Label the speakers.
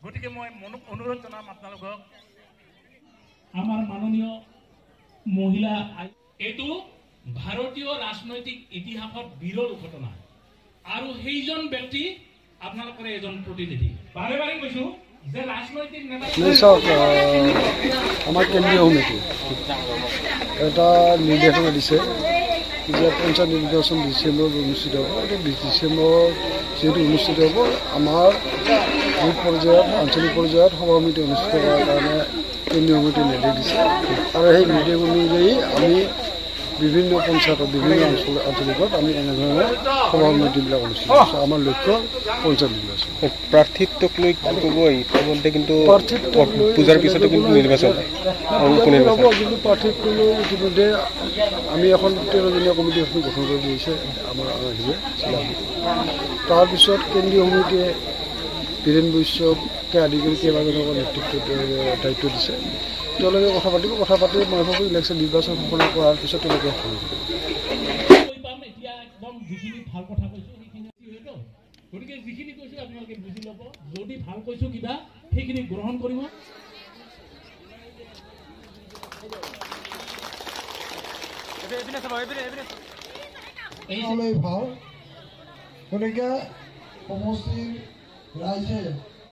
Speaker 1: গতিকে মই অনুৰোধ জনাম আপোনালোকক
Speaker 2: আমাৰ মাননীয় মহিলা এইটো ভাৰতীয় ৰাজনৈতিক ইতিহাসত বিৰল ঘটনা আৰু সেইজন ব্যক্তি আপোনালোকৰ এজন প্ৰতিনিধি বাৰে বাৰে কৈছো যে ৰাজনৈতিক নেতা
Speaker 3: আমাৰ কেন্দ্ৰীয় সমিতি এটা নিৰ্দেশনা দিছে যে পঞ্চায়ত নিৰ্বাচন ডিচেম্বৰত অনুষ্ঠিত হ'ব। ডিচেম্বৰ যিহেতু অনুষ্ঠিত হ'ব আমাৰ বুথ পৰ্যায়ত আঞ্চলিক পৰ্যায়ত সভা সমিতি অনুষ্ঠিত কৰাৰ কাৰণে কেন্দ্ৰীয় সমিতিয়ে নিৰ্দেশ দিছে আৰু সেই নিৰ্দেশ অনুযায়ী আমি বিভিন্ন পঞ্চায়তত বিভিন্ন আঞ্চলিকত আমি এনেধৰণে সভা সমিতিবিলাক অনুষ্ঠিত কৰিছোঁ। আমাৰ লক্ষ্য পঞ্চায়ত নিৰ্বাচন।
Speaker 4: প্ৰাৰ্থিত্বক লৈ ইতিমধ্যে কিন্তু পূজাৰ পিছতে কিন্তু নিৰ্বাচন
Speaker 3: হ'ব, কিন্তু প্ৰাৰ্থিত্ব লৈ ইতিমধ্যে আমি এখন 13জনীয়া কমিটি এখন গঠন কৰি দিছে আমাৰ হেৰিয়ে তাৰপিছত কেন্দ্ৰীয় সমিতিয়ে বীৰেন বৈশ্যকে আদি কৰি কেইবাজনকো নেতৃত্ব দায়িত্ব দিছে। তেওঁলোকে কথা পাতিব, কথা পাতি মই ভাবোঁ ইলেকশ্যন নিৰ্বাচন সম্পন্ন কৰাৰ পিছত তেওঁলোকে
Speaker 2: এতিয়া একদম যিখিনি ভাল কথা কৈছো সেইখিনি গতিকে যিখিনি কৈছো আপোনালোকে বুজি ল'ব। যদি ভাল কৈছো কিবা সেইখিনি গ্ৰহণ কৰিব।
Speaker 5: ভাল গতিকে সমষ্টিৰ ৰাইজে